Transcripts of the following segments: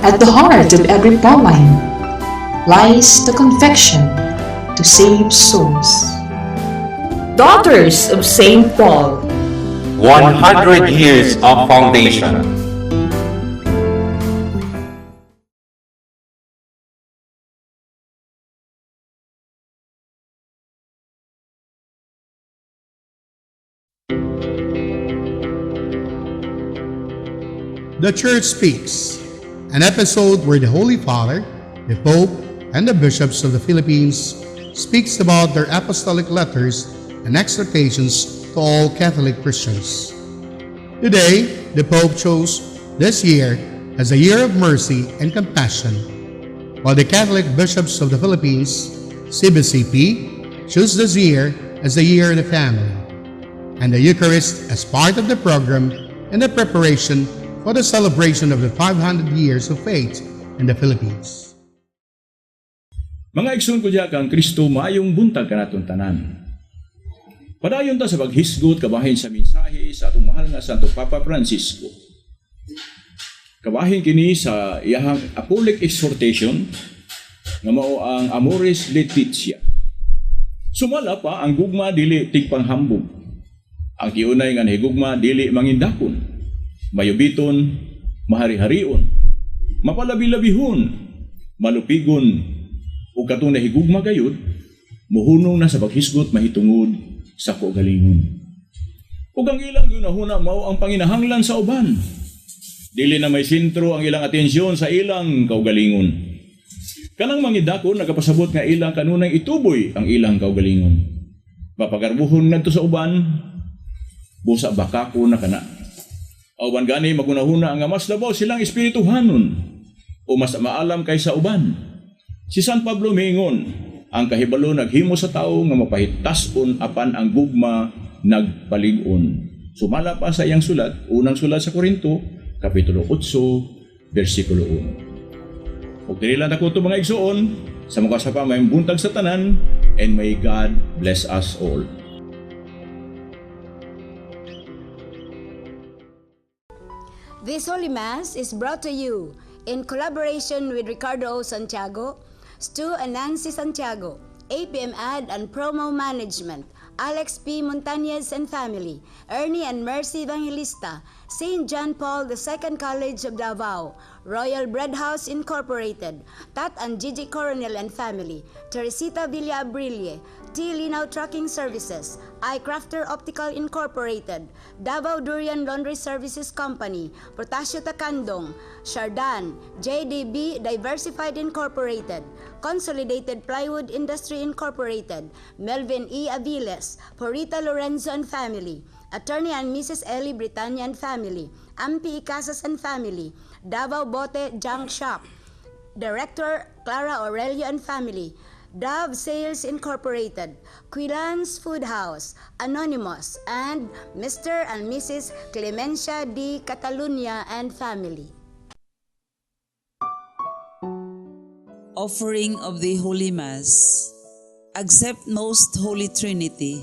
At the heart of every Pauline lies the conviction to save souls. Daughters of St. Paul, 100 years of foundation. The Church Speaks, an episode where the Holy Father, the Pope, and the bishops of the Philippines speaks about their apostolic letters and exhortations to all Catholic Christians. Today, the Pope chose this year as a year of mercy and compassion, while the Catholic bishops of the Philippines, CBCP, chose this year as the year of the family, and the Eucharist as part of the program in the preparation for the celebration of the 500 years of faith in the Philippines. Mga igsoon ko diya kang Kristo maayong buntag kanaton tanan. Padayon ta sa paghisgot kabahin sa mensahe sa atong mahal nga Santo Papa Francisco. Kabahin kini sa iyang apostolic exhortation nga mao ang Amoris Laetitia. Sumala pa ang gugma dili tigpanghambog. Ang kiunay nga nahigugma dili mangindakon. Mayubiton, mahari-harion, mapalabi-labihon, malupigon, o katong nahigugma gayud, muhunong na sa paghisgot mahitungod sa kaugalingon. Ug ang ilang ginahuna mao ang panginahanglan sa uban. Dili na may sentro ang ilang atensyon sa ilang kaugalingon. Kanang mangidakon nagapasabot nga ilang kanunay ituboy ang ilang kaugalingon. Papagarbuhon ngadto sa uban, busa bakako na kana. Awan gani magunahuna nga mas labaw silang espirituhanon o mas maalam kaysa uban. Si San Pablo miingon, ang kahibalo naghimo sa tao nga mapahitason apan ang gugma nagpalig-on. Sumala pa sa iyang sulat, unang sulat sa Korinto, Kapitulo 8, versikulo 1. Ug dili lang ako mga igsoon, sa mga sapa may buntag sa tanan, and may God bless us all. This Holy Mass is brought to you in collaboration with Ricardo O. Santiago, Stu and Nancy Santiago, APM Ad and Promo Management, Alex P. Montañez and Family, Ernie and Mercy Evangelista, St. John Paul II College of Davao, Royal Bread House Incorporated, Tat and Gigi Coronel and Family, Teresita Villa Abrilie, T. Linaw Trucking Services, iCrafter Optical Incorporated, Davao Durian Laundry Services Company, Potasio Takandong, Shardan, JDB Diversified Incorporated, Consolidated Plywood Industry Incorporated, Melvin E. Aviles, Porita Lorenzo and Family, Attorney and Mrs. Ellie Britannia and Family, Ampi Casas and Family, Davao Bote Junk Shop, Director Clara Aurelio and Family, Dove Sales Incorporated, Quilans Food House, Anonymous, and Mr. and Mrs. Clemencia D. Catalunya and Family. Offering of the Holy Mass. Accept Most Holy Trinity.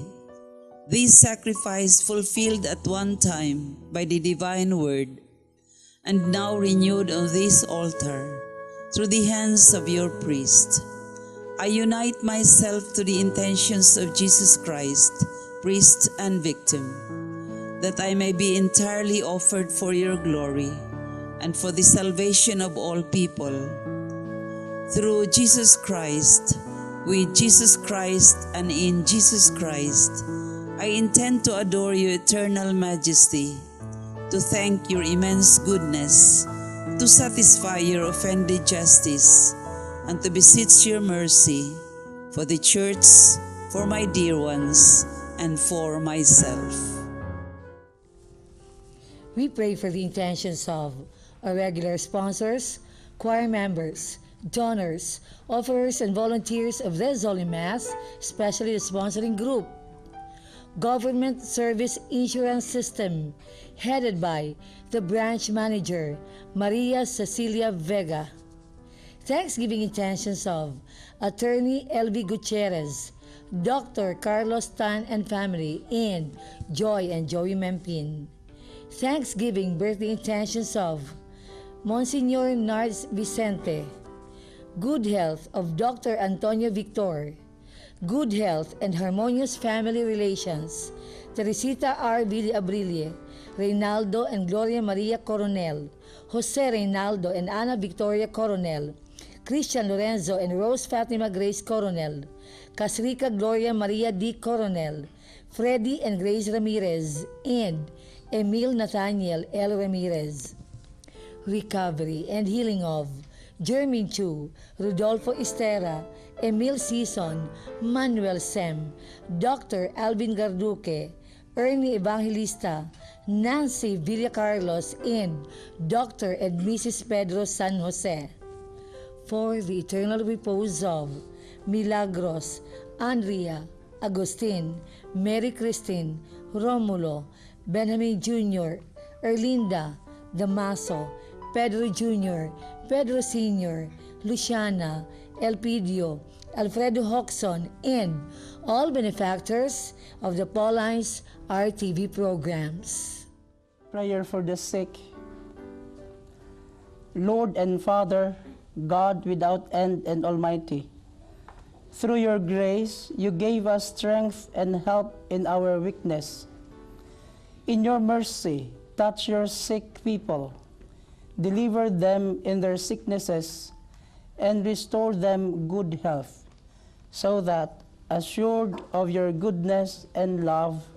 This sacrifice fulfilled at one time by the divine word, and now renewed on this altar through the hands of your priest. I unite myself to the intentions of Jesus Christ, priest and victim, that I may be entirely offered for your glory and for the salvation of all people. Through Jesus Christ, with Jesus Christ and in Jesus Christ, I intend to adore your eternal majesty, to thank your immense goodness, to satisfy your offended justice, and to beseech your mercy for the Church, for my dear ones, and for myself. We pray for the intentions of our regular sponsors, choir members, donors, offerers, and volunteers of this Holy Mass, especially the sponsoring group, Government Service Insurance System, headed by the branch manager, Maria Cecilia Vega. Thanksgiving intentions of Attorney Elvi Gutierrez, Dr. Carlos Tan and family, and Joy and Joey Mempin. Thanksgiving birthday intentions of Monsignor Nards Vicente. Good health of Dr. Antonio Victor. Good health and harmonious family relations. Teresita R. Villabrille, Reynaldo and Gloria Maria Coronel, Jose Reynaldo and Ana Victoria Coronel, Christian Lorenzo and Rose Fatima Grace Coronel, Casrica Gloria Maria D. Coronel, Freddy and Grace Ramirez, and Emil Nathaniel L. Ramirez. Recovery and healing of Jermin Chu, Rodolfo Estera, Emil Sison, Manuel Sem, Dr. Alvin Garduque, Ernie Evangelista, Nancy Villacarlos, and Dr. and Mrs. Pedro San Jose. For the eternal repose of Milagros, Andrea, Agustin, Mary Christine, Romulo, Benjamin Jr., Erlinda, Damaso, Pedro Jr., Pedro Sr., Luciana, Elpidio, Alfredo Hoxon, and all benefactors of the Paulines RTV programs. Prayer for the sick. Lord and Father, God without end and almighty, through your grace, you gave us strength and help in our weakness. In your mercy, touch your sick people, deliver them in their sicknesses, and restore them good health, so that, assured of your goodness and love,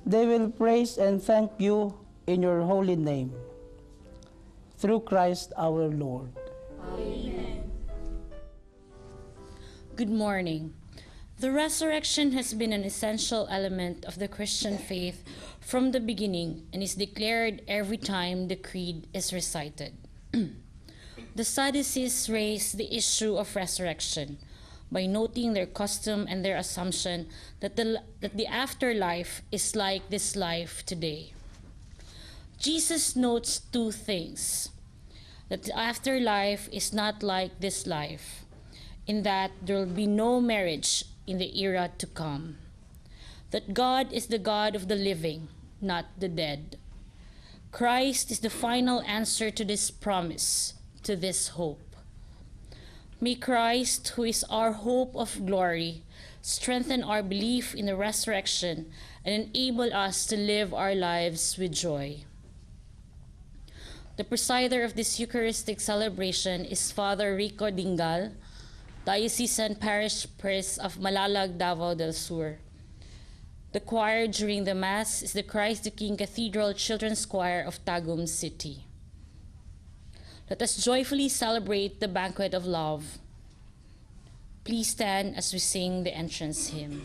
they will praise and thank you in your holy name. Through Christ our Lord. Good morning. The resurrection has been an essential element of the Christian faith from the beginning and is declared every time the creed is recited. The Sadducees raised the issue of resurrection by noting their custom and their assumption that the afterlife is like this life today. Jesus notes two things: that the afterlife is not like this life, in that there will be no marriage in the era to come, that God is the God of the living, not the dead. Christ is the final answer to this promise, to this hope. May Christ, who is our hope of glory, strengthen our belief in the resurrection and enable us to live our lives with joy. The presider of this Eucharistic celebration is Father Rico Dingal, Diocesan Parish Priest of Malalag, Davao del Sur. The choir during the Mass is the Christ the King Cathedral Children's Choir of Tagum City. Let us joyfully celebrate the banquet of love. Please stand as we sing the entrance hymn.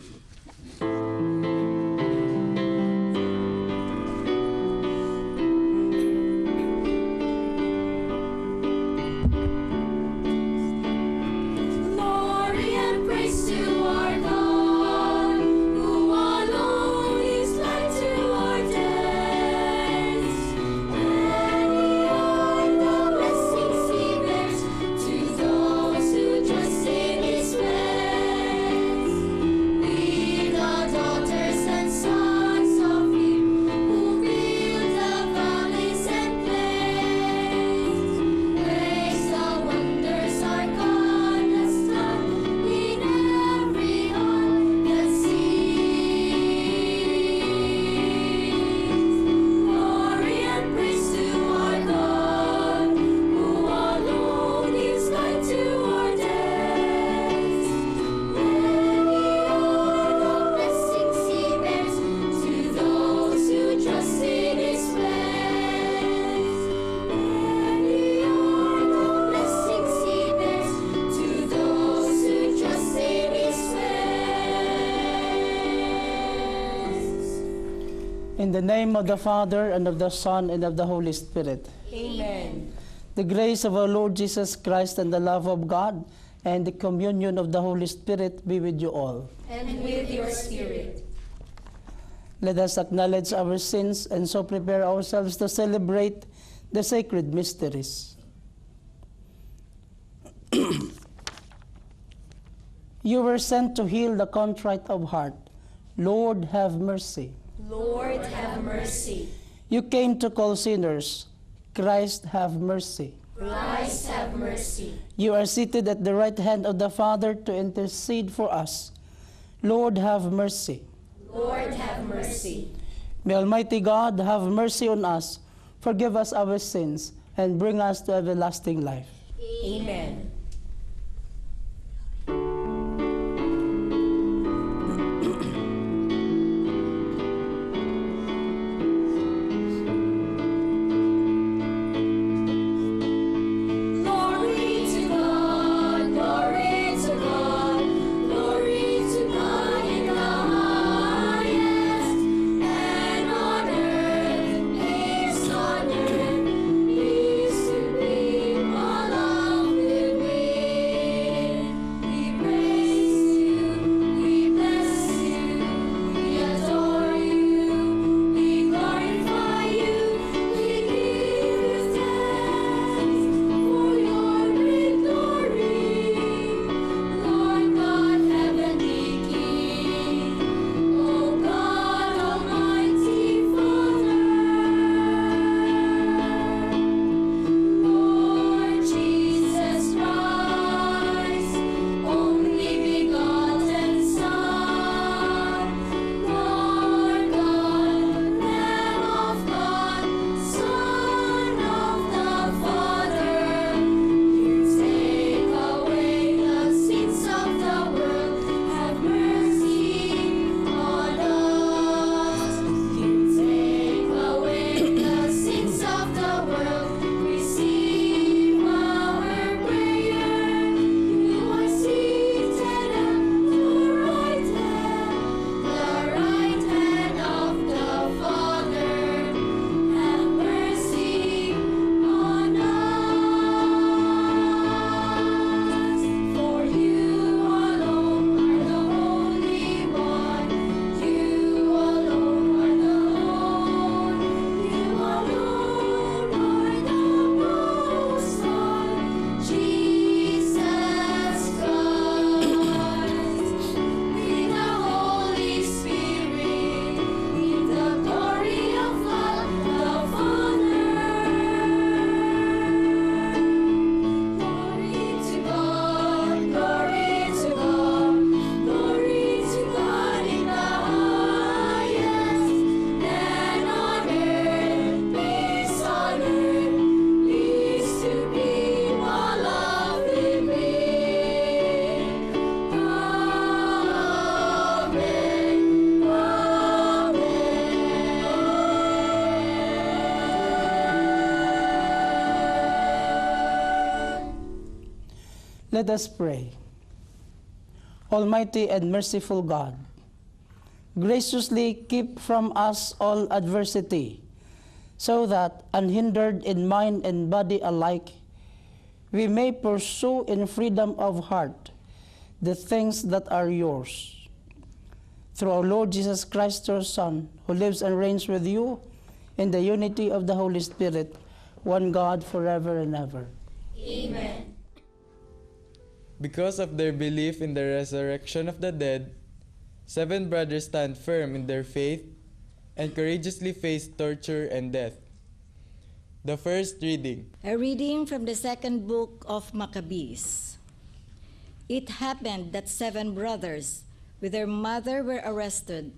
In the name of the Father, and of the Son, and of the Holy Spirit. Amen. The grace of our Lord Jesus Christ and the love of God and the communion of the Holy Spirit be with you all. And with your spirit. Let us acknowledge our sins and so prepare ourselves to celebrate the sacred mysteries. You were sent to heal the contrite of heart. Lord, have mercy. Lord, have mercy. You came to call sinners. Christ, have mercy. Christ, have mercy. You are seated at the right hand of the Father to intercede for us. Lord, have mercy. Lord, have mercy. May Almighty God have mercy on us, forgive us our sins, and bring us to everlasting life. Amen. Let us pray. Almighty and merciful God, graciously keep from us all adversity, so that, unhindered in mind and body alike, we may pursue in freedom of heart the things that are yours. Through our Lord Jesus Christ, your Son, who lives and reigns with you in the unity of the Holy Spirit, one God forever and ever. Amen. Because of their belief in the resurrection of the dead, 7 brothers stand firm in their faith and courageously face torture and death. The first reading. A reading from the second book of Maccabees. It happened that 7 brothers with their mother were arrested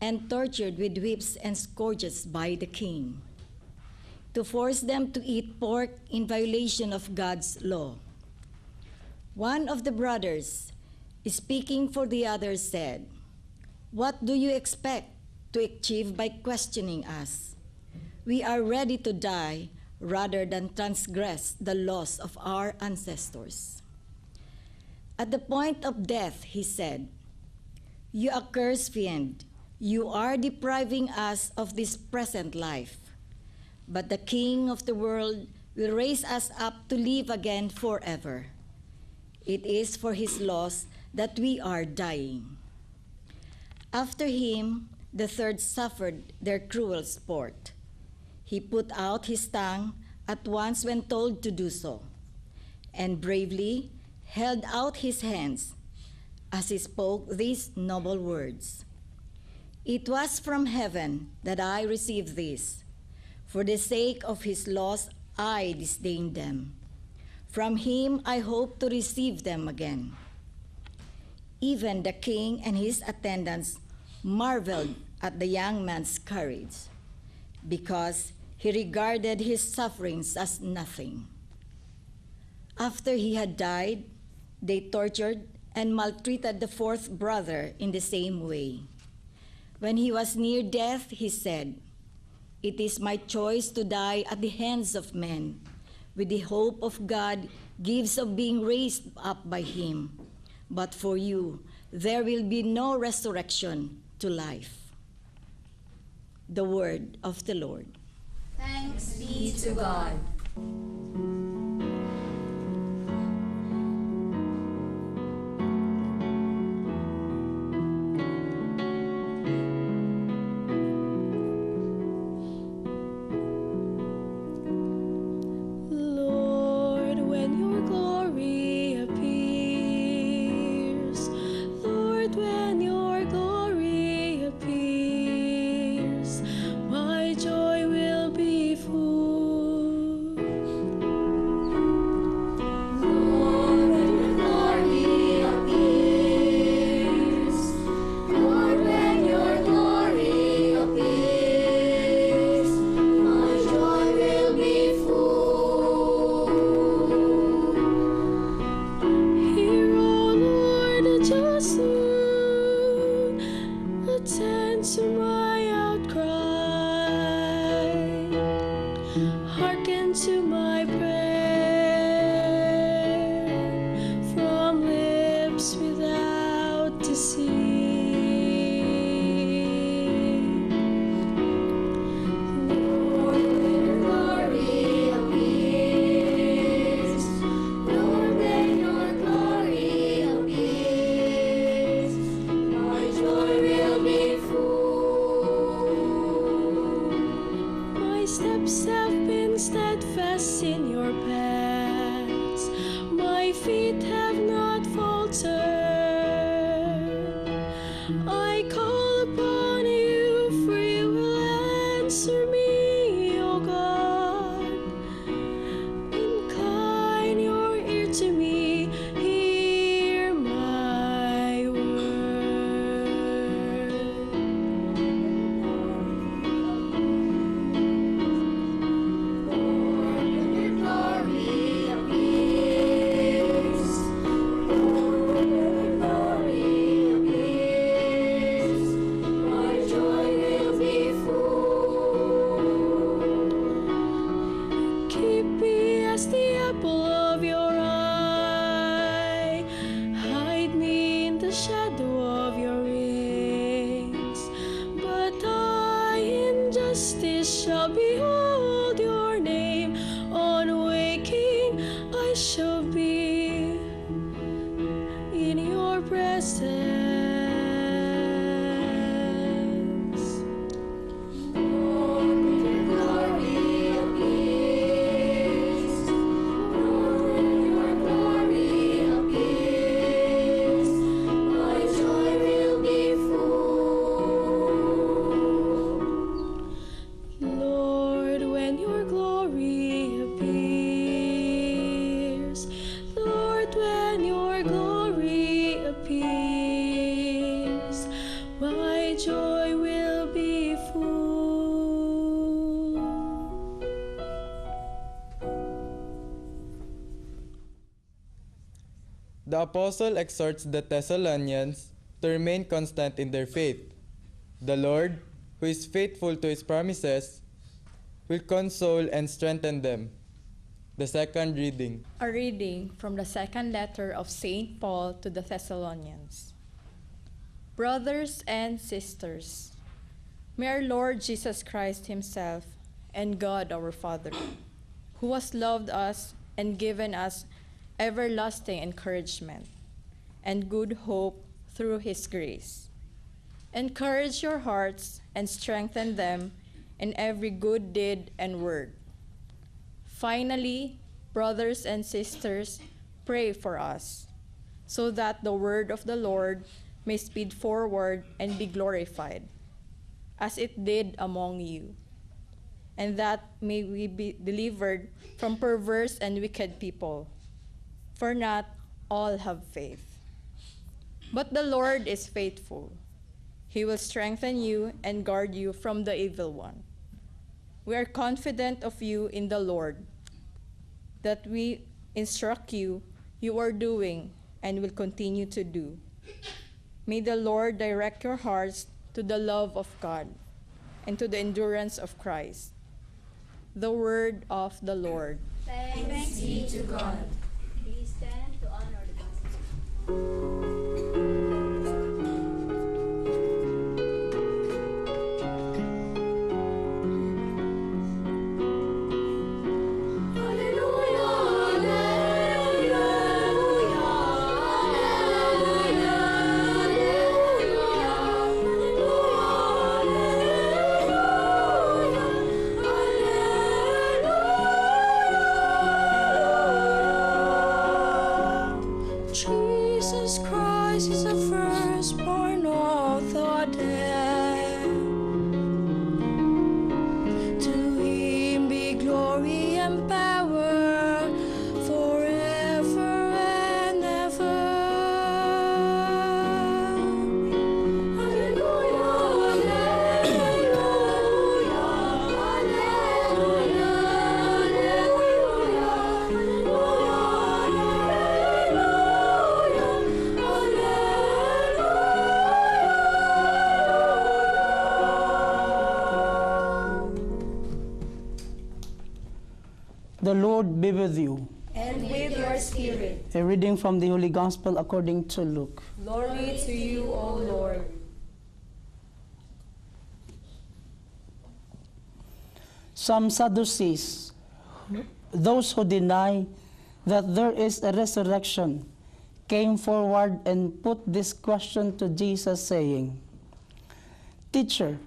and tortured with whips and scourges by the king, to force them to eat pork in violation of God's law. One of the brothers, speaking for the others, said, "What do you expect to achieve by questioning us? We are ready to die rather than transgress the laws of our ancestors." At the point of death, he said, "You accursed fiend, you are depriving us of this present life. But the King of the world will raise us up to live again forever. It is for his laws that we are dying." After him, the third suffered their cruel sport. He put out his tongue at once when told to do so, and bravely held out his hands as he spoke these noble words. "It was from heaven that I received this. For the sake of his laws I disdained them. From him I hope to receive them again. Even the king and his attendants marveled at the young man's courage, because he regarded his sufferings as nothing. After he had died, they tortured and maltreated the fourth brother in the same way. When he was near death, he said, "It is my choice to die at the hands of men, with the hope of God gives of being raised up by him. But for you, there will be no resurrection to life." The word of the Lord. Thanks be to God. Lord, when your glory appears, Lord, when your glory appears, my joy will be full. Lord, when your glory appears, Lord, when your glory appears, my joy will be full. Hear, O Lord, just soon, attend to my outcry. Hearken to my prayer from lips without deceit. Lord, when your glory appears, Lord, when your glory appears, my joy will be full. My steps have been steadfast in your paths, my feet have not faltered. I call upon you, for you will answer me, O God. Incline your ear to me, hear my word. Lord, when your glory appears, Lord, when your glory appears, my joy will be full. Keep me as the apple of your eye, hide me in the shadow of your wings. But I in justice shall behold your name. On waking, I shall be in your presence. Lord, when your glory appears, Lord, when your glory appears, my joy will be full. Lord, when your glory appears, Lord, when your glory appears, my joy will be full. The apostle exhorts the Thessalonians to remain constant in their faith. The Lord, who is faithful to his promises, will console and strengthen them. The second reading. A reading from the second letter of St. Paul to the Thessalonians. Brothers and sisters, may our Lord Jesus Christ himself and God our Father, who has loved us and given us everlasting encouragement and good hope through his grace, encourage your hearts and strengthen them in every good deed and word. Finally, brothers and sisters, pray for us, so that the word of the Lord may speed forward and be glorified, as it did among you. and that may we be delivered from perverse and wicked people. For not all have faith. But the Lord is faithful. He will strengthen you and guard you from the evil one. We are confident of you in the Lord, that we instruct you, you are doing and will continue to do. May the Lord direct your hearts to the love of God and to the endurance of Christ. The word of the Lord. Thanks be to God. Please stand to honor the gospel. Jesus Christ is the firstborn of the dead. To him be glory and power forever and ever. Hallelujah, hallelujah, hallelujah, The Lord be with you. And with your spirit. A reading from the Holy Gospel according to Luke. Glory to you, O Lord. Some Sadducees, those who deny that there is a resurrection, came forward and put this question to Jesus, saying, Teacher,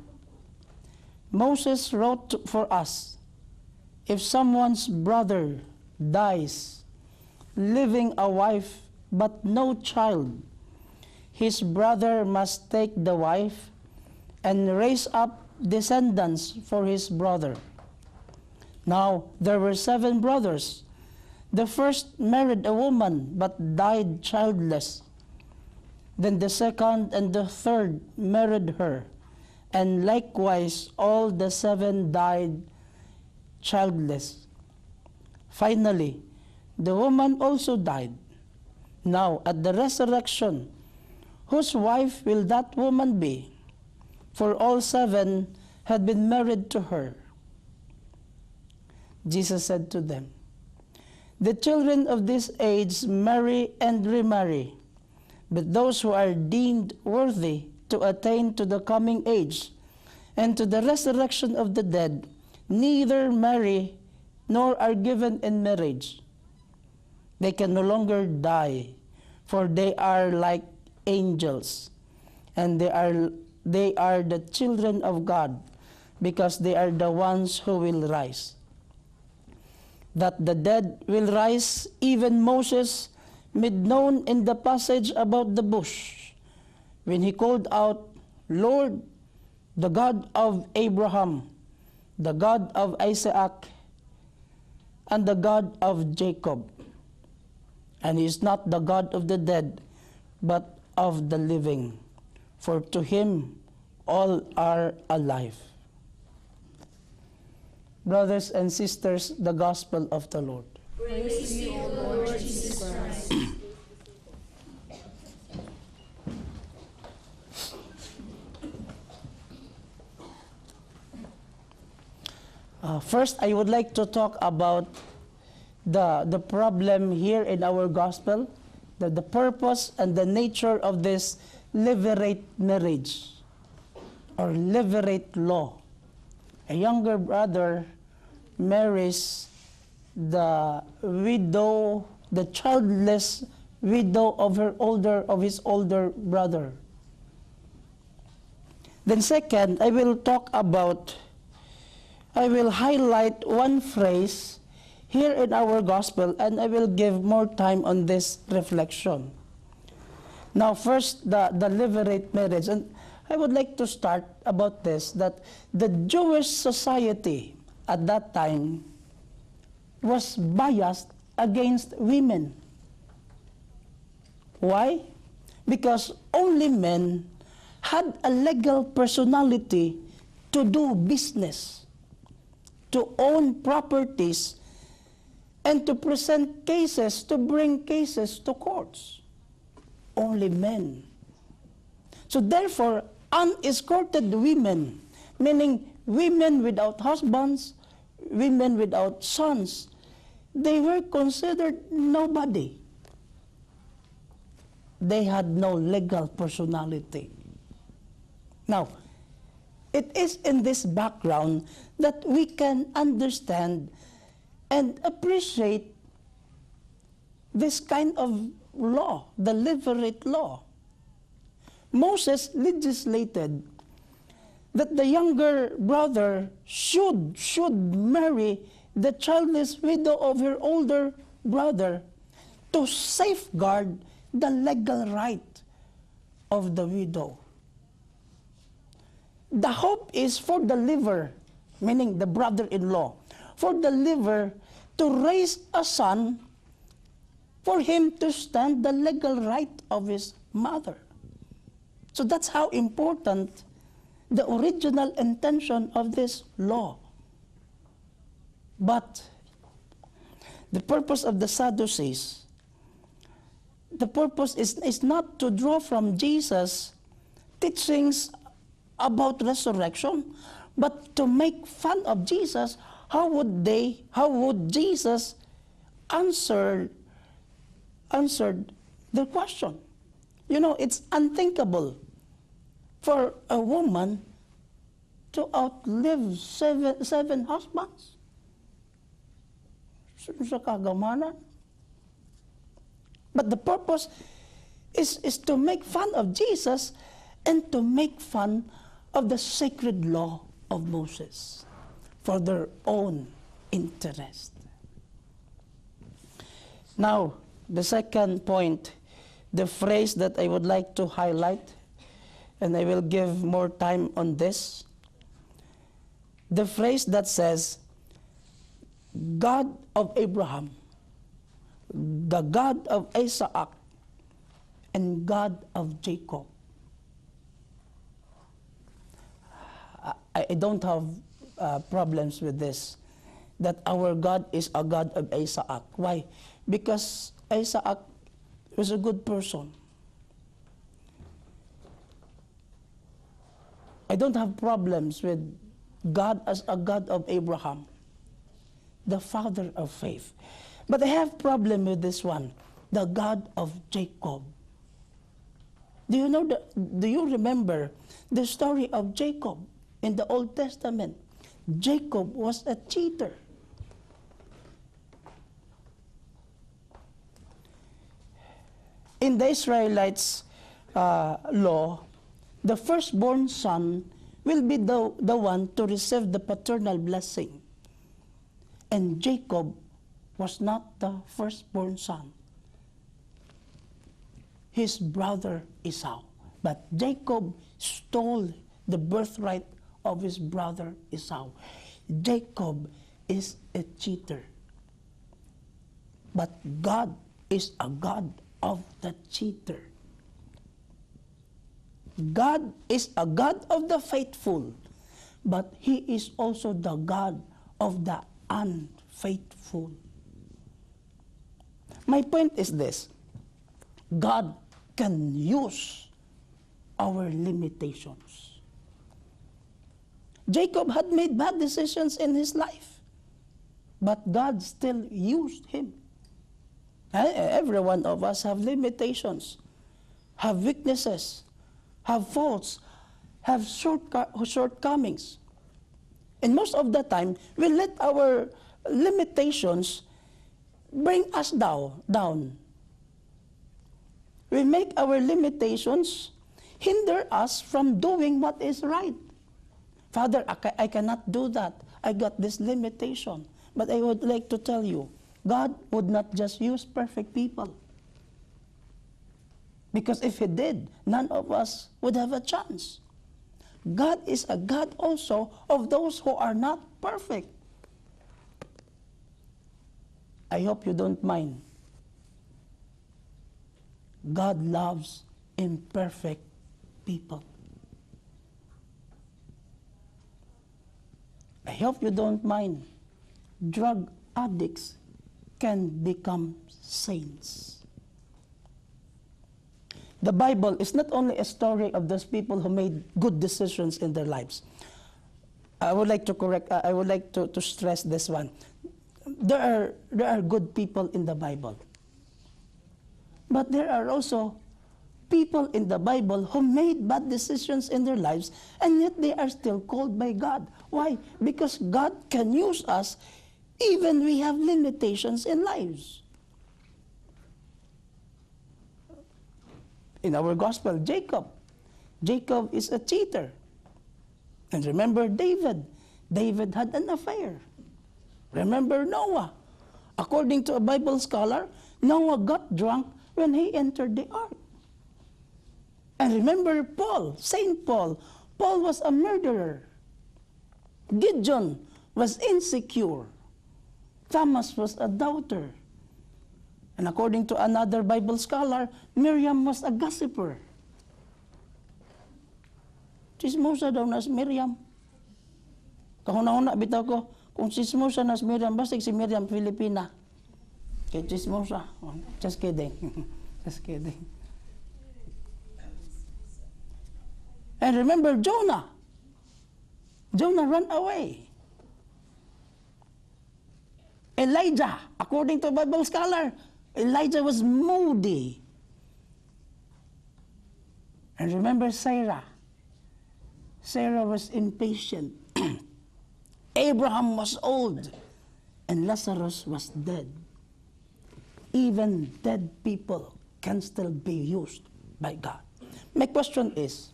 Moses wrote for us, if someone's brother dies, leaving a wife but no child, his brother must take the wife and raise up descendants for his brother. Now there were 7 brothers. The first married a woman but died childless. Then the second and the third married her, and likewise all the 7 died childless. Finally, the woman also died. Now, at the resurrection, whose wife will that woman be? For all 7 had been married to her. Jesus said to them, the children of this age marry and remarry, but those who are deemed worthy to attain to the coming age and to the resurrection of the dead neither marry nor are given in marriage. They can no longer die, for they are like angels, and they are the children of God, because they are the ones who will rise. That the dead will rise, even Moses made known in the passage about the bush, when he called out, Lord, the God of Abraham, the God of Isaac, and the God of Jacob. And he is not the God of the dead, but of the living, for to him all are alive. Brothers and sisters, the gospel of the Lord. Praise to you, O Lord Jesus Christ. First, I would like to talk about the problem here in our gospel, the purpose and the nature of this levirate marriage or levirate law. A younger brother marries the widow, the childless widow of his older brother. Then second, I will highlight one phrase here in our gospel, and I will give more time on this reflection. Now first, the levirate marriage. And I would like to start about this, that the Jewish society at that time was biased against women. Why? Because only men had a legal personality to do business, to own properties, and to present cases, to bring cases to courts. Only men. So therefore, unescorted women, meaning women without husbands, women without sons, they were considered nobody. They had no legal personality. Now, it is in this background that we can understand and appreciate this kind of law, the Levirate law. Moses legislated that the younger brother should marry the childless widow of her older brother to safeguard the legal right of the widow. The hope is for the liver, meaning the brother-in-law, for the liver to raise a son for him to stand the legal right of his mother. So that's how important the original intention of this law. But the purpose of the Sadducees, the purpose is not to draw from Jesus teachings about resurrection, but to make fun of Jesus. How would Jesus answer the question? You know, it's unthinkable for a woman to outlive seven husbands. Sa kagamanan. But the purpose is to make fun of Jesus and to make fun of the sacred law of Moses for their own interest. Now, the second point, the phrase that I would like to highlight, and I will give more time on this, the phrase that says, God of Abraham, the God of Isaac, and God of Jacob. I don't have problems with this, that our God is a God of Isaac. Why? Because Isaac was a good person. I don't have problems with God as a God of Abraham, the father of faith. But I have problem with this one, the God of Jacob. Do you remember the story of Jacob in the Old Testament? Jacob was a cheater. In the Israelites' law, the firstborn son will be the one to receive the paternal blessing. And Jacob was not the firstborn son. His brother Esau. But Jacob stole the birthright of his brother Esau. Jacob is a cheater. But God is a God of the cheater. God is a God of the faithful, but He is also the God of the unfaithful. My point is this: God can use our limitations. Jacob had made bad decisions in his life, but God still used him. Every one of us have limitations, have weaknesses, have faults, have shortcomings. And most of the time, we let our limitations bring us down. We make our limitations hinder us from doing what is right. Father, I cannot do that. I got this limitation. But I would like to tell you, God would not just use perfect people. Because if He did, none of us would have a chance. God is a God also of those who are not perfect. I hope you don't mind. God loves imperfect people. I hope you don't mind. Drug addicts can become saints. The Bible is not only a story of those people who made good decisions in their lives. I would like to stress this one. There are good people in the Bible. But there are also people in the Bible who made bad decisions in their lives, and yet they are still called by God. Why? Because God can use us even we have limitations in lives. In our gospel, Jacob is a cheater. And remember David had an affair. Remember Noah. According to a Bible scholar, Noah got drunk when he entered the ark. And remember Paul, Saint Paul. Paul was a murderer. Gideon was insecure. Thomas was a doubter. And according to another Bible scholar, Miriam was a gossiper. Chismosa daw na si Miriam. Kahuna-huna bitaw ko, kung chismosa na si Miriam, basig si Miriam Filipina. Kaya chismosa. Just kidding. Just kidding. And remember Jonah. Jonah ran away. Elijah, according to a Bible scholar, Elijah was moody. And remember Sarah. Sarah was impatient. Abraham was old. And Lazarus was dead. Even dead people can still be used by God. My question is,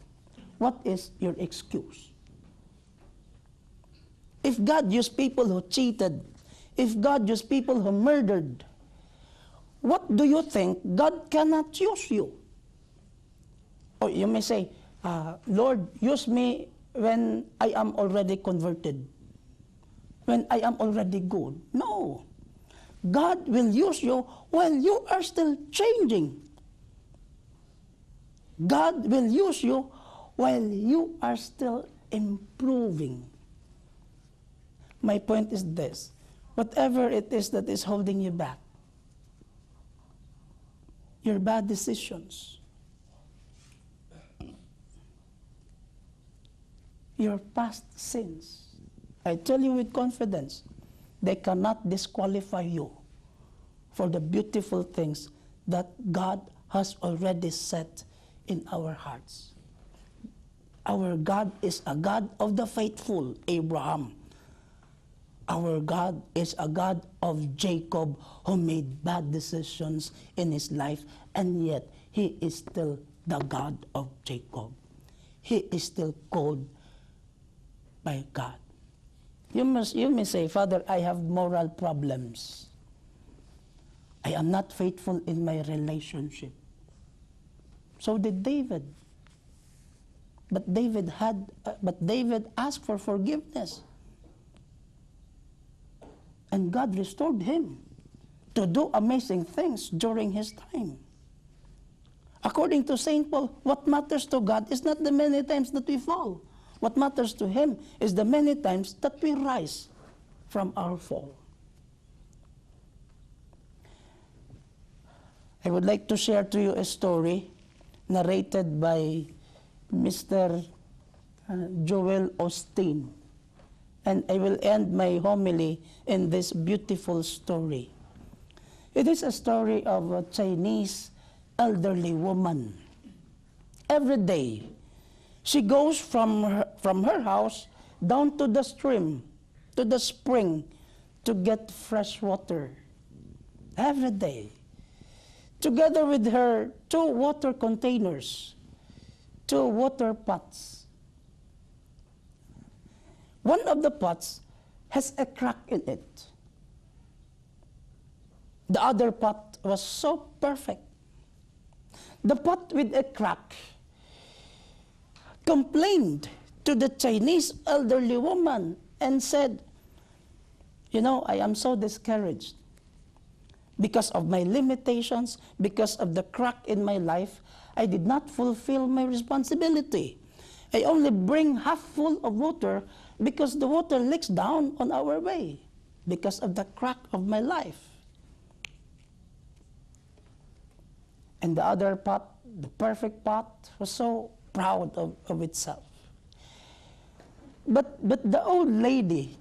what is your excuse? If God used people who cheated, if God used people who murdered, what do you think God cannot use you? Or you may say, Lord, use me when I am already converted, when I am already good. No. God will use you while you are still changing. God will use you while you are still improving. My point is this. Whatever it is that is holding you back, your bad decisions, your past sins, I tell you with confidence, they cannot disqualify you for the beautiful things that God has already set in our hearts. Our God is a God of the faithful, Abraham. Our God is a God of Jacob, who made bad decisions in his life, and yet he is still the God of Jacob. He is still called by God. You may say, Father, I have moral problems. I am not faithful in my relationship. So did David. But David asked for forgiveness. And God restored him to do amazing things during his time. According to St. Paul, what matters to God is not the many times that we fall. What matters to him is the many times that we rise from our fall. I would like to share to you a story narrated by Mr. Joel Osteen. And I will end my homily in this beautiful story. It is a story of a Chinese elderly woman. Every day, she goes from her house down to the stream, to the spring, to get fresh water. Every day. Together with her 2 water containers, 2 water pots. One of the pots has a crack in it. The other pot was so perfect. The pot with a crack complained to the Chinese elderly woman and said, you know, I am so discouraged. Because of my limitations, because of the crack in my life, I did not fulfill my responsibility. I only bring half full of water because the water leaks down on our way because of the crack of my life. And the other pot, the perfect pot, was so proud of itself. But the old lady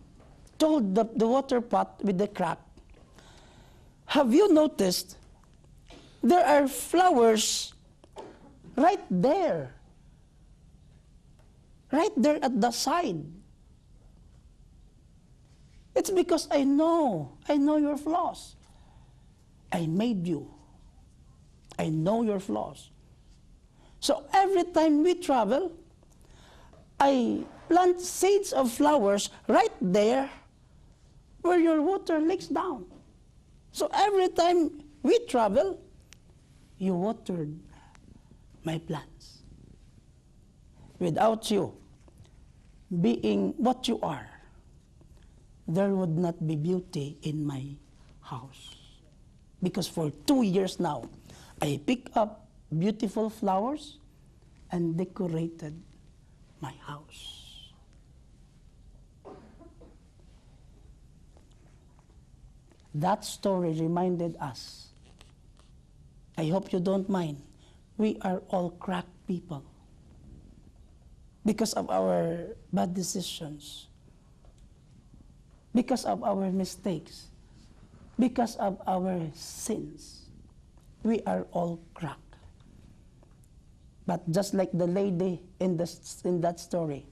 told the water pot with the crack, have you noticed there are flowers right there at the side? It's because I know your flaws. I made you. I know your flaws. So every time we travel, I plant seeds of flowers right there where your water leaks down. So every time we travel, you watered my plants. Without you being what you are, there would not be beauty in my house. Because for 2 years now, I pick up beautiful flowers and decorated my house. That story reminded us, I hope you don't mind, we are all cracked people because of our bad decisions, because of our mistakes, because of our sins. We are all cracked. But just like the lady in that story,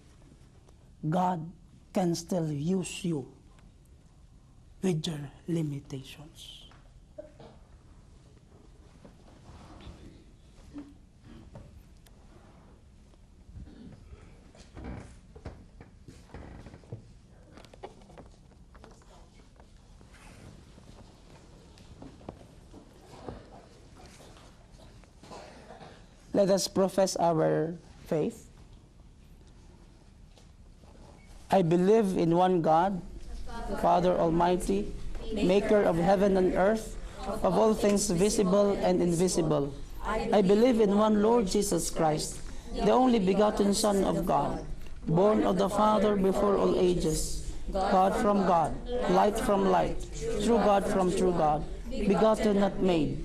God can still use you with your limitations. Let us profess our faith. I believe in one God, Father Almighty, maker of heaven and earth, of all things visible and invisible. I believe in one Lord Jesus Christ, the only begotten Son of God, born of the Father before all ages, God from God, light from light, true God from true God, begotten not made,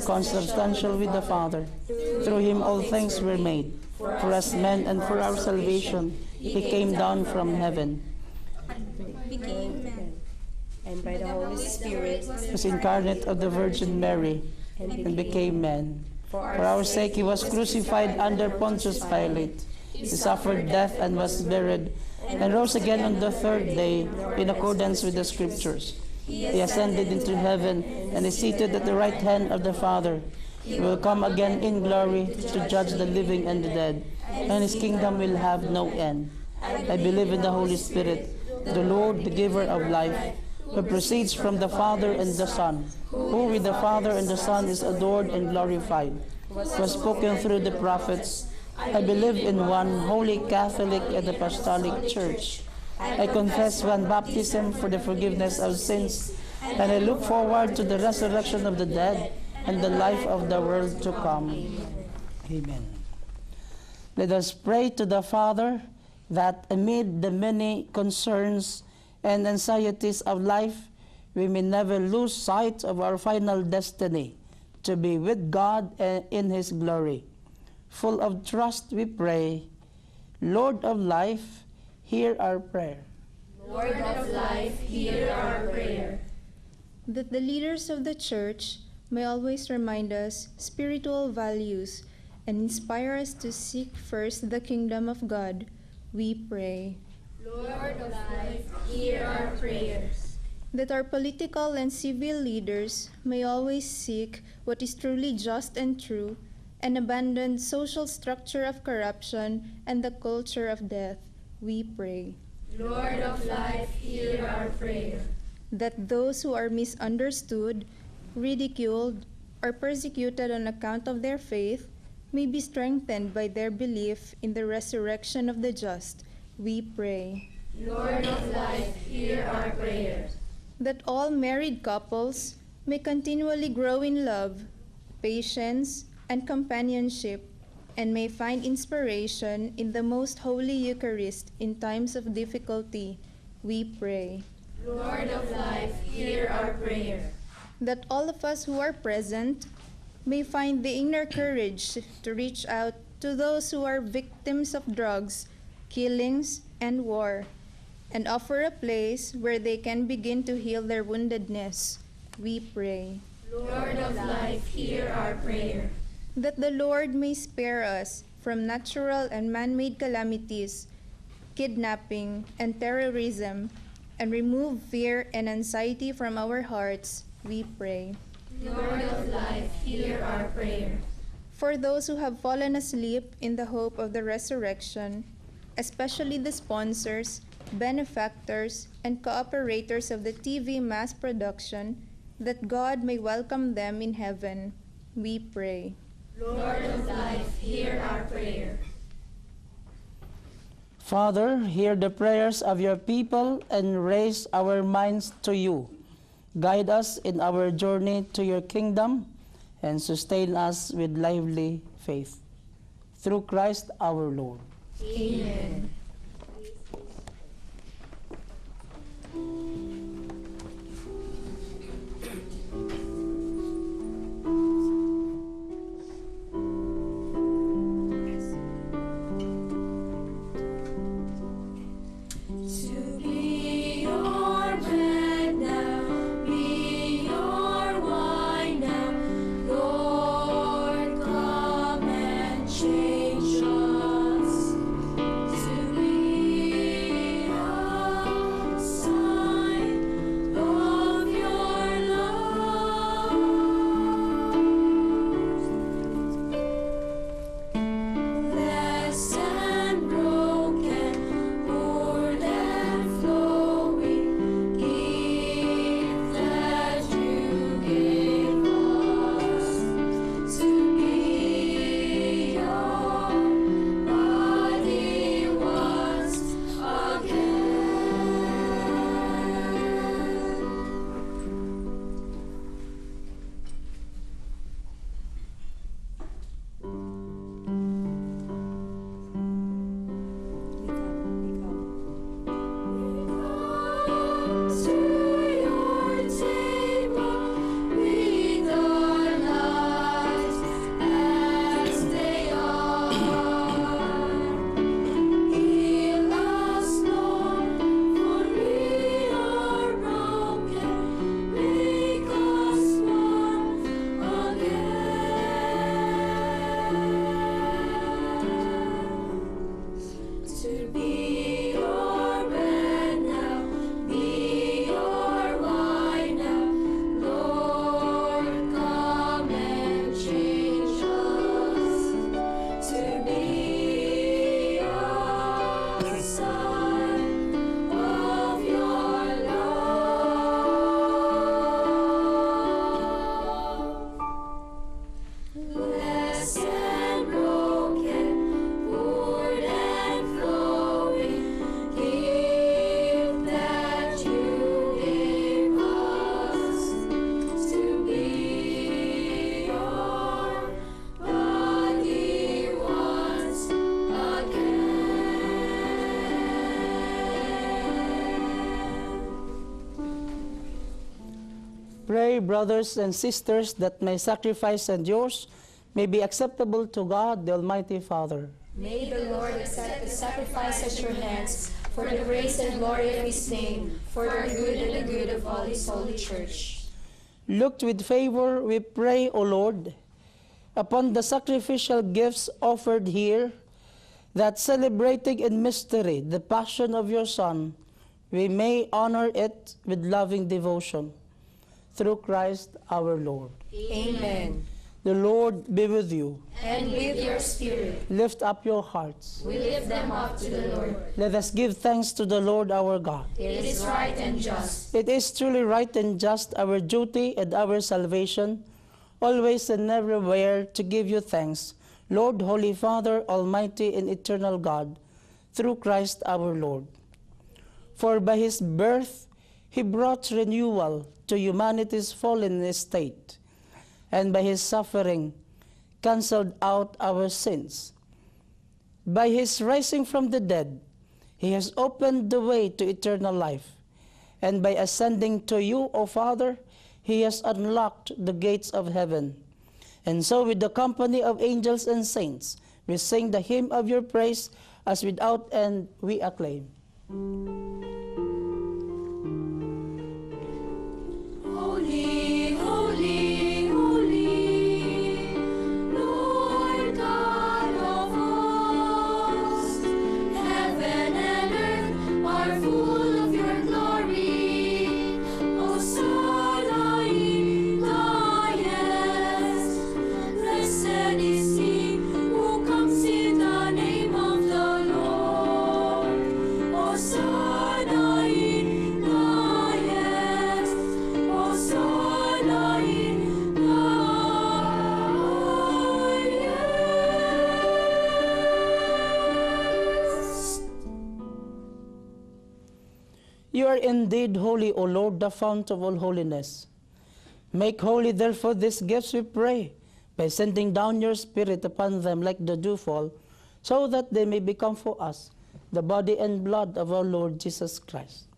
consubstantial with the Father. Through him all things were made. For us men and for our salvation, he came down from heaven. Became man, and by the Holy Spirit Was incarnate of the Virgin Mary, and became man. For our sake he was crucified under Pontius Pilate. He suffered death and was buried, and rose again on the third day in accordance with the Scriptures. He ascended into heaven and is seated at the right hand of the Father. He will come again in glory to judge the living and the dead, and his kingdom will have no end. I believe in the Holy Spirit, the Lord, the giver of life, who proceeds from the Father and the Son, who with the Father and the Son is adored and glorified, was spoken through the prophets. I believe in one holy Catholic and Apostolic Church. I confess one baptism for the forgiveness of sins, and I look forward to the resurrection of the dead and the life of the world to come. Amen. Let us pray to the Father that amid the many concerns and anxieties of life, we may never lose sight of our final destiny, to be with God in his glory. Full of trust we pray, Lord of life, hear our prayer. Lord of life, hear our prayer. That the leaders of the Church may always remind us spiritual values and inspire us to seek first the kingdom of God, we pray. Lord of life, hear our prayers. That our political and civil leaders may always seek what is truly just and true, and abandon social structure of corruption and the culture of death, we pray. Lord of life, hear our prayer. That those who are misunderstood, ridiculed, or persecuted on account of their faith may be strengthened by their belief in the resurrection of the just, we pray. Lord of life, hear our prayers. That all married couples may continually grow in love, patience, and companionship, and may find inspiration in the most holy Eucharist in times of difficulty, we pray. Lord of life, hear our prayer. That all of us who are present may find the inner courage to reach out to those who are victims of drugs, killings, and war, and offer a place where they can begin to heal their woundedness, we pray. Lord of life, hear our prayer. That the Lord may spare us from natural and man-made calamities, kidnapping, and terrorism, and remove fear and anxiety from our hearts, we pray. Lord of life, hear our prayer. For those who have fallen asleep in the hope of the resurrection, especially the sponsors, benefactors, and cooperators of the TV mass production, that God may welcome them in heaven, we pray. Lord of life, hear our prayer. Father, hear the prayers of your people and raise our minds to you. Guide us in our journey to your kingdom and sustain us with lively faith. Through Christ our Lord. Amen. To be your bread now, be your wine now, Lord, come and change us. To be a sign of your love. Blessed and broken, poured and flowing, gift that you gave us. To be your body once again. To your table with our lives as they are. Heal us, Lord, for we are broken. Make us one again. To be your bread now, be your wine now, Lord, come and change us. To be a sign of your love. Blessed and broken, poured and flowing, gift that you gave us. To be your body once again. Pray, brothers and sisters, that my sacrifice and yours may be acceptable to God, the Almighty Father. May the Lord accept the sacrifice at your hands for the praise and glory of his name, for our good and the good of all his holy church. Looked with favor, we pray, O Lord, upon the sacrificial gifts offered here, that celebrating in mystery the passion of your Son, we may honor it with loving devotion. Through Christ our Lord. Amen. The Lord be with you. And with your spirit, Lift up your hearts. we lift them up to the Lord. Let us give thanks to the Lord our God. It is right and just. It is truly right and just, our duty and our salvation, always and everywhere to give you thanks, Lord, Holy Father, Almighty and eternal God, through Christ our Lord. For by his birth, He brought renewal to humanity's fallen state, and by his suffering canceled out our sins. By his rising from the dead, he has opened the way to eternal life, and by ascending to you, O Father, he has unlocked the gates of heaven. And so with the company of angels and saints, we sing the hymn of your praise, as without end we acclaim. Holy, holy, holy, Lord God of hosts, heaven and earth are full of your glory. Hosanna in the highest. Blessed is he who comes in the name of the Lord. Hosanna in the highest. Hosanna in the highest. You are indeed holy, O Lord, the fount of all holiness. Make holy, therefore, these gifts, we pray, by sending down your Spirit upon them like the dewfall, so that they may become for us the body and blood of our Lord Jesus Christ.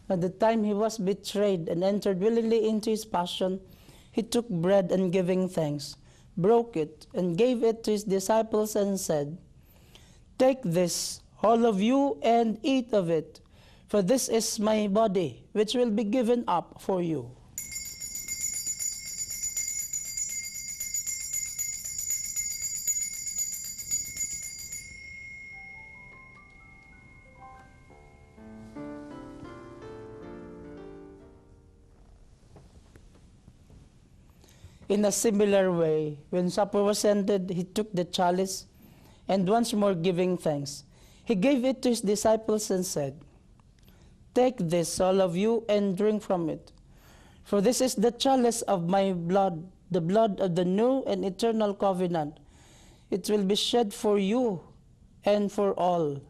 At the time he was betrayed and entered willingly into his passion, he took bread and giving thanks, broke it, and gave it to his disciples and said, "Take this, all of you, and eat of it, for this is my body, which will be given up for you." In a similar way, when supper was ended, he took the chalice, and once more giving thanks, he gave it to his disciples and said, "Take this, all of you, and drink from it. For this is the chalice of my blood, the blood of the new and eternal covenant. It will be shed for you and for all,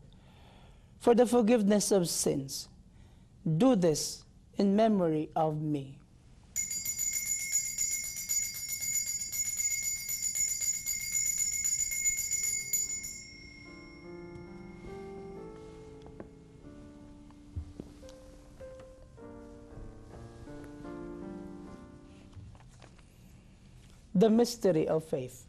for the forgiveness of sins. Do this in memory of me." The mystery of faith.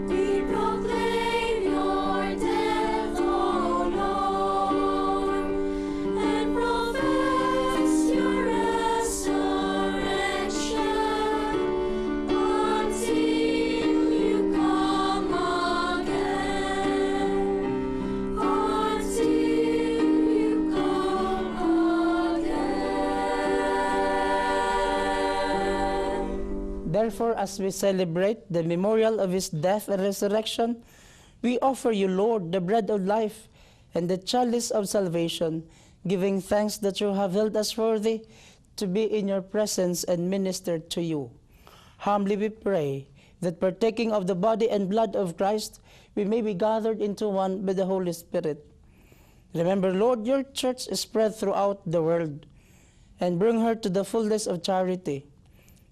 We proclaim your death, O Lord, and profess your resurrection until you come again. Until you come again. Therefore, as we celebrate the memorial of his death and resurrection, we offer you, Lord, the bread of life and the chalice of salvation, giving thanks that you have held us worthy to be in your presence and minister to you. Humbly we pray that partaking of the body and blood of Christ, we may be gathered into one by the Holy Spirit. Remember, Lord, your church is spread throughout the world, and bring her to the fullness of charity,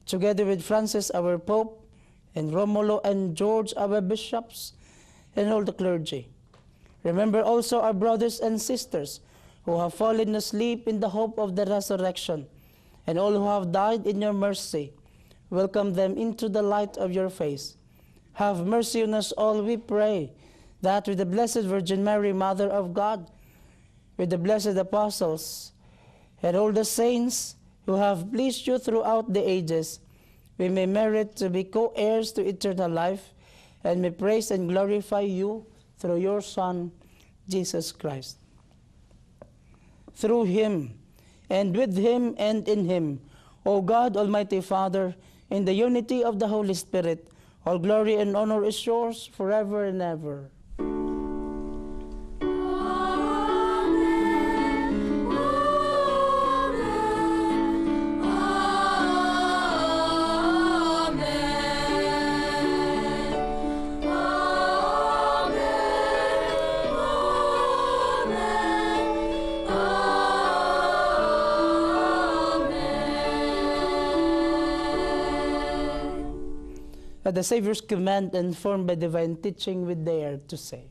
together with Francis, our Pope, and Romulo and George, our bishops, and all the clergy. Remember also our brothers and sisters who have fallen asleep in the hope of the resurrection, and all who have died in your mercy. Welcome them into the light of your face. Have mercy on us all, we pray, that with the Blessed Virgin Mary, Mother of God, with the blessed apostles, and all the saints who have pleased you throughout the ages, we may merit to be co-heirs to eternal life, and may praise and glorify you through your Son, Jesus Christ. Through him, and with him, and in him, O God, Almighty Father, in the unity of the Holy Spirit, all glory and honor is yours forever and ever. Amen. at the Savior's command and formed by divine teaching we dare to say.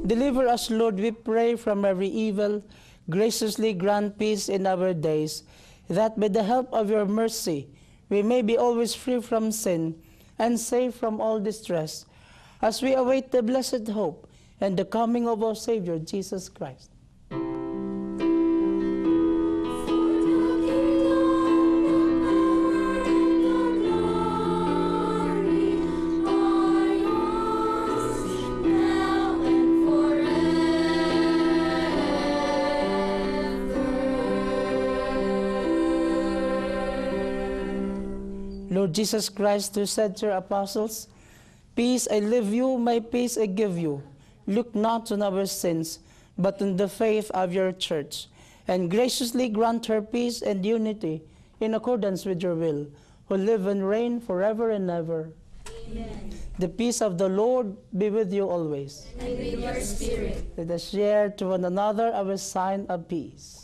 Deliver us, Lord, we pray, from every evil. Graciously grant peace in our days, that by the help of your mercy we may be always free from sin and safe from all distress, as we await the blessed hope and the coming of our Savior, Jesus Christ. Lord Jesus Christ, who said to your apostles, "Peace I leave you, my peace I give you. Look not on our sins, but on the faith of your church, and graciously grant her peace and unity in accordance with your will, who live and reign forever and ever." Amen. The peace of the Lord be with you always. And with your spirit. Let us share to one another our sign of peace.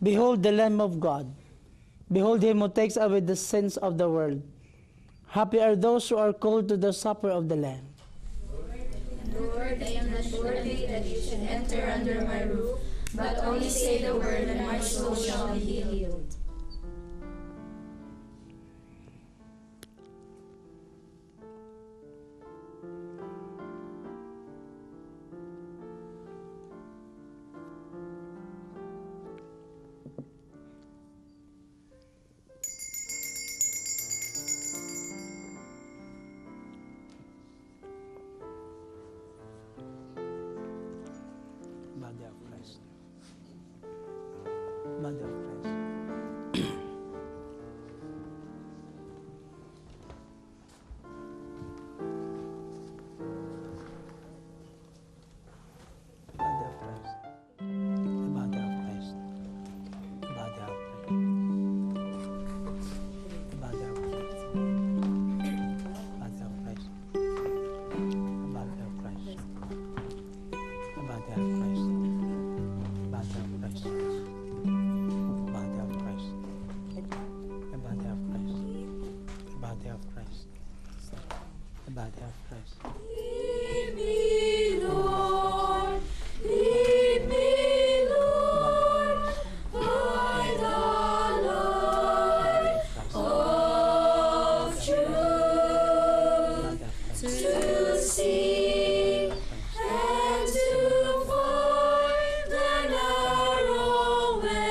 Behold the Lamb of God. Behold him who takes away the sins of the world. Happy are those who are called to the supper of the Lamb. Lord, I am not worthy that you should enter under my roof, but only say the word and my soul shall be healed. of Christ. The body of Christ. Lead me, Lord, lead me, Lord, by the light of truth, to see and to find the narrow way.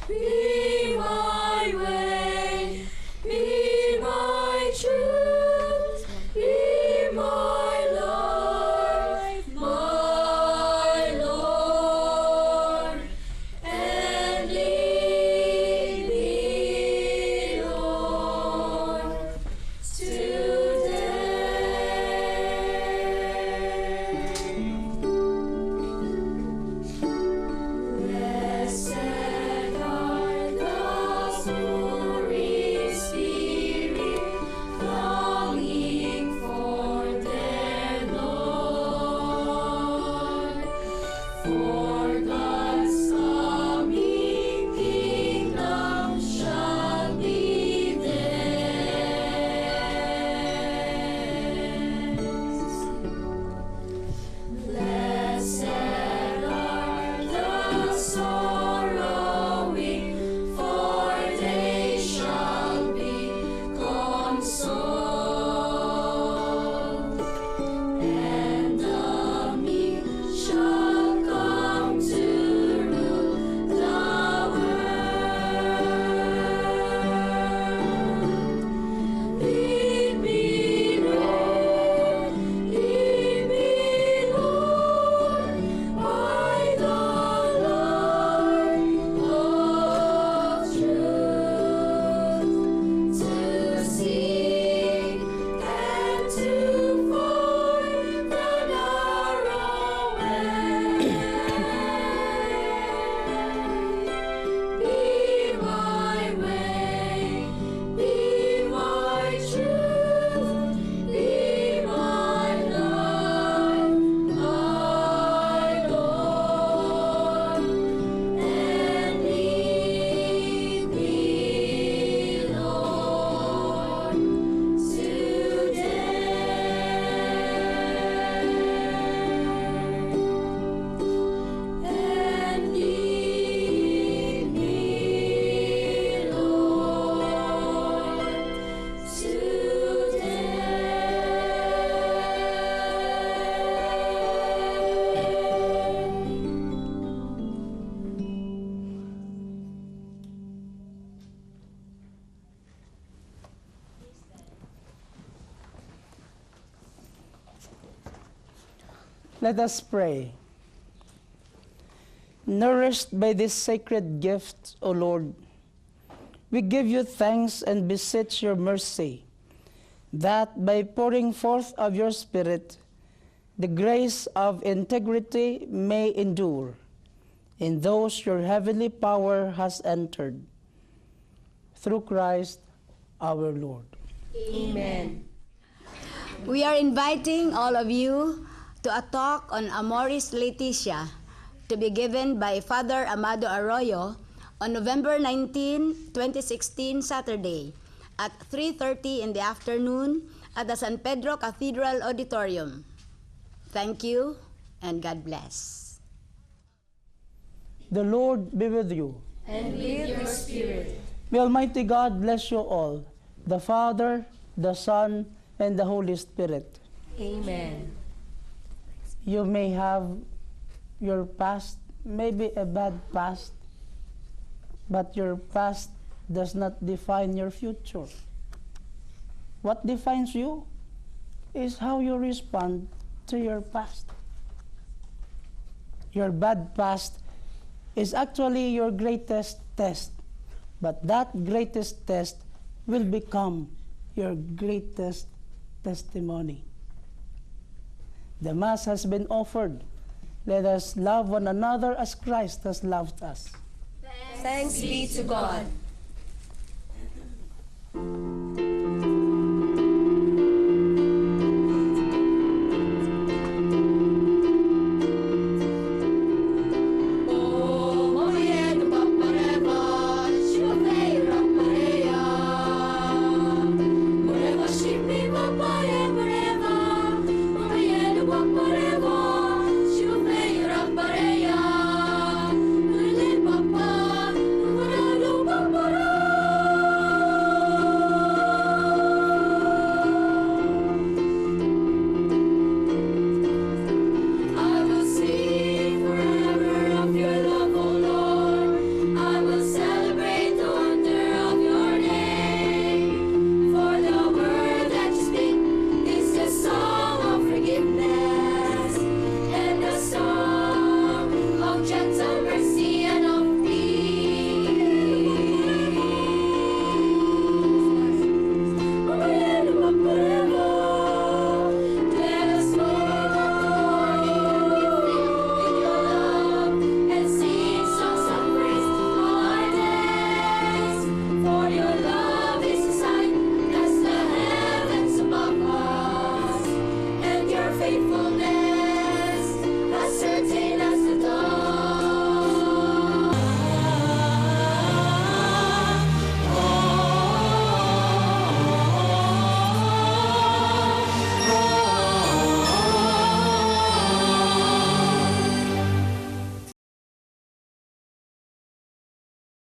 Be my way, be my truth, be my life, my Lord, and lead me, Lord, Blessed are those who Spirit, longing for their Lord. For God's coming kingdom shall be theirs. Blessed are the sorrowing, for they shall be consoled. And the meek shall come to rule the world. Lead me, Lord, lead me, Lord, by the light of truth, to seek and to find the narrow way. Be my way, be my truth, be my life, my Lord, and lead me, Lord, and lead me, Lord, Let us pray. Nourished by this sacred gift, O Lord, we give you thanks and beseech your mercy, that by pouring forth of your Spirit, the grace of integrity may endure in those your heavenly power has entered. Through Christ our Lord. Amen. We are inviting all of you to a talk on Amoris Laetitia to be given by Father Amado Arroyo on November 19, 2016, Saturday at 3:30 in the afternoon at the San Pedro Cathedral Auditorium. Thank you and God bless. The Lord be with you. and with your spirit. May Almighty God bless you all, the Father, the Son, and the Holy Spirit. Amen. You may have your past, maybe a bad past, but your past does not define your future. What defines you is how you respond to your past. Your bad past is actually your greatest test, but that greatest test will become your greatest testimony. The Mass has been offered. Let us love one another as Christ has loved us. Thanks be to God.